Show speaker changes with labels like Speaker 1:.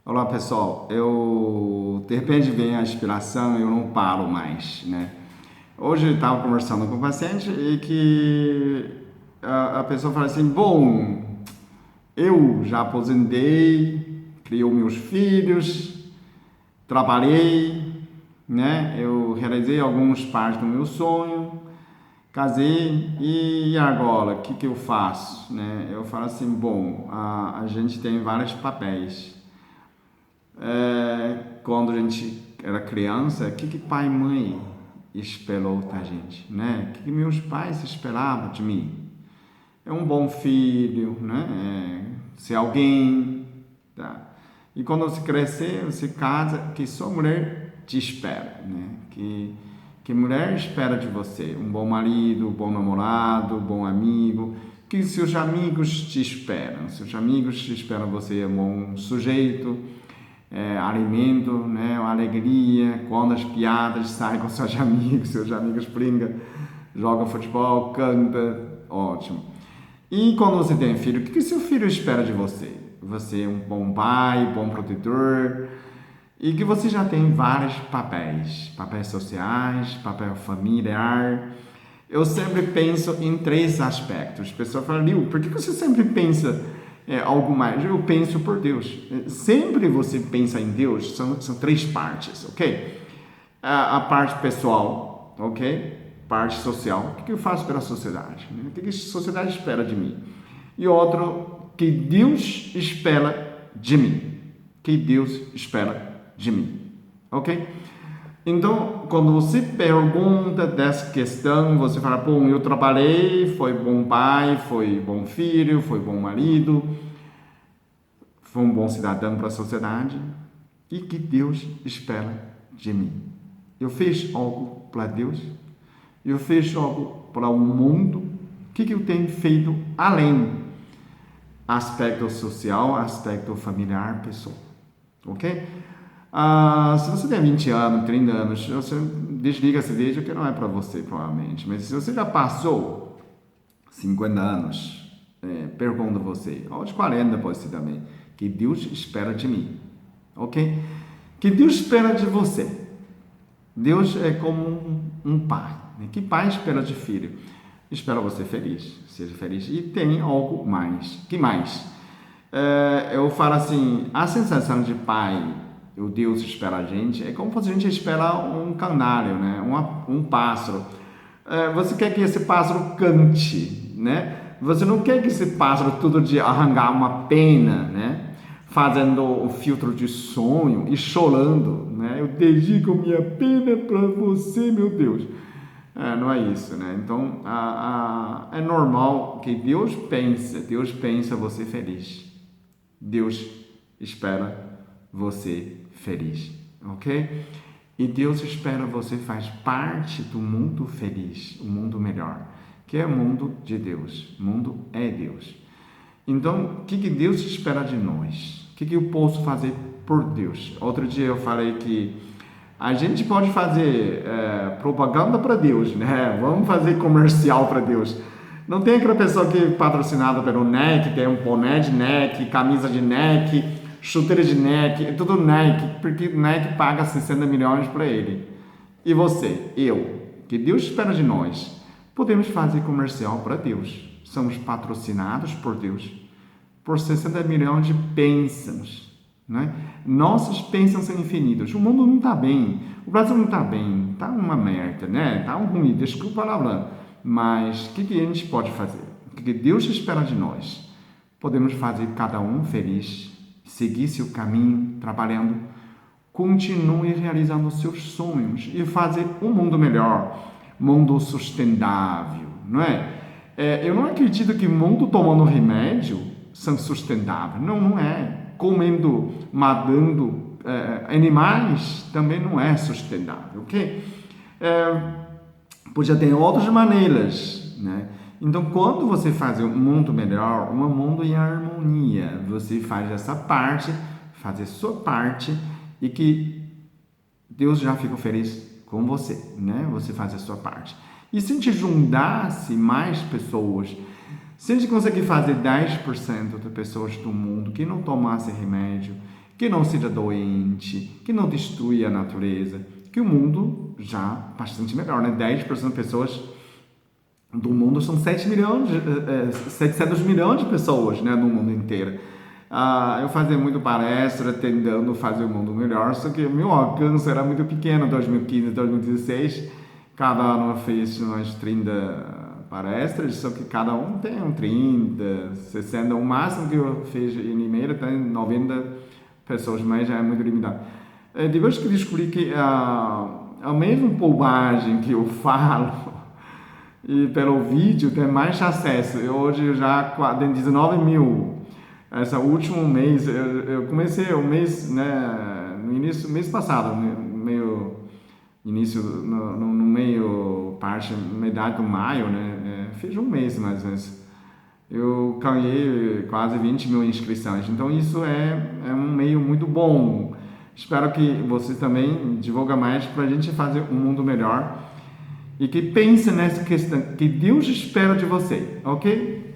Speaker 1: Olá pessoal, de repente vem a inspiração e eu não paro mais, né? Hoje eu estava conversando com um paciente e que a pessoa fala assim, bom, eu já aposentei, criei meus filhos, trabalhei, né? Eu realizei algumas partes do meu sonho, casei e agora, o que eu faço, né? Eu falo assim, bom, a gente tem vários papéis. Quando a gente era criança, o que pai e mãe esperou da gente, né? O que meus pais esperavam de mim? É um bom filho, né? Ser alguém, tá? E quando você crescer, você casa, que sua mulher te espera, né? Que mulher espera de você? Um bom marido, um bom namorado, um bom amigo. Que seus amigos te esperam? Seus amigos te esperam você, um bom sujeito, alimento, né, alegria, quando as piadas saem com seus amigos brincam, jogam futebol, canta, ótimo. E quando você tem filho, o que seu filho espera de você? Você é um bom pai, bom protetor, e que você já tem vários papéis, papéis sociais, papel familiar. Eu sempre penso em três aspectos. As pessoas falam, Lil, por que você sempre pensa algo mais? Eu penso por Deus. Sempre você pensa em Deus, são três partes, ok? A parte pessoal, ok? Parte social. O que eu faço pela sociedade? O que a sociedade espera de mim? E outro, que Deus espera de mim. Que Deus espera de mim, ok? Então, quando você pergunta dessa questão, você fala, bom, eu trabalhei, foi bom pai, foi bom filho, foi bom marido, foi um bom cidadão para a sociedade. E que Deus espera de mim? Eu fiz algo para Deus? Eu fiz algo para o mundo? O que eu tenho feito além? Aspecto social, aspecto familiar, pessoal. Ok? Se você tem 20 anos, 30 anos, você desliga esse vídeo que não é para você, provavelmente. Mas se você já passou 50 anos, pergunto a você, aos 40 pode ser também, que Deus espera de mim, ok? Que Deus espera de você. Deus é como um pai, né? Que pai espera de filho? Espera você feliz, seja feliz. E tem algo mais. Que mais? Eu falo assim, a sensação de pai, o Deus espera a gente, é como se a gente espera um canário, né? Um pássaro. Você quer que esse pássaro cante, né? Você não quer que esse pássaro todo dia arrancar uma pena, né? Fazendo o filtro de sonho e chorando, né? Eu dedico minha pena para você, meu Deus. Não é isso, né? Então, é normal que Deus pensa você feliz. Deus espera você feliz, ok? E Deus espera você faz parte do mundo feliz, o mundo melhor, que é o mundo de Deus. O mundo é Deus. Então, o que Deus espera de nós? O que eu posso fazer por Deus? Outro dia eu falei que a gente pode fazer propaganda para Deus, né? Vamos fazer comercial para Deus. Não tem aquela pessoa que é patrocinada pelo NEC, tem um boné de NEC, camisa de NEC, chuteira de NEC, é tudo NEC, porque o NEC paga 60 milhões para ele. E você, eu, que Deus espera de nós, podemos fazer comercial para Deus. Somos patrocinados por Deus por 60 milhões de bênçãos, né? Nossas bênçãos são infinitas. O mundo não está bem, o Brasil não está bem, está uma merda, né? Está ruim, desculpa a palavra. Mas o que a gente pode fazer? O que Deus espera de nós? Podemos fazer cada um feliz, seguir seu caminho, trabalhando, continue realizando os seus sonhos e fazer um mundo melhor, mundo sustentável, não é? Eu não acredito que o mundo tomando remédio são sustentável. Não, não é. Comendo, matando animais também não é sustentável, ok? Podia ter outras maneiras, né? Então, quando você faz um mundo melhor, um mundo em harmonia, você faz essa parte, faz a sua parte e que Deus já fica feliz com você, né? Você faz a sua parte. E se a gente juntasse mais pessoas, se a gente conseguir fazer 10% das pessoas do mundo que não tomassem remédio, que não seja doente, que não destrua a natureza, que o mundo já bastante melhor, né? 10% das pessoas do mundo são 700 milhões de pessoas, né, no mundo inteiro. Eu fazia muito palestra, tentando fazer o mundo melhor, só que o meu alcance era muito pequeno, 2015, 2016. Cada ano eu fiz umas 30 palestras, só que cada um tem 30, 60. O máximo que eu fiz em Limeira tem 90 pessoas, mas já é muito limitado. Depois que descobri que a mesma bobagem que eu falo e pelo vídeo tem mais acesso. Hoje eu já tenho 19 mil. Esse último mês, eu comecei o mês, né, no início, mês passado, meio início, no meio, parte, metade do maio, né, fiz um mês mais ou menos. Eu ganhei quase 20 mil inscrições, então isso é um meio muito bom. Espero que você também divulgue mais para a gente fazer um mundo melhor e que pense nessa questão que Deus espera de você, ok?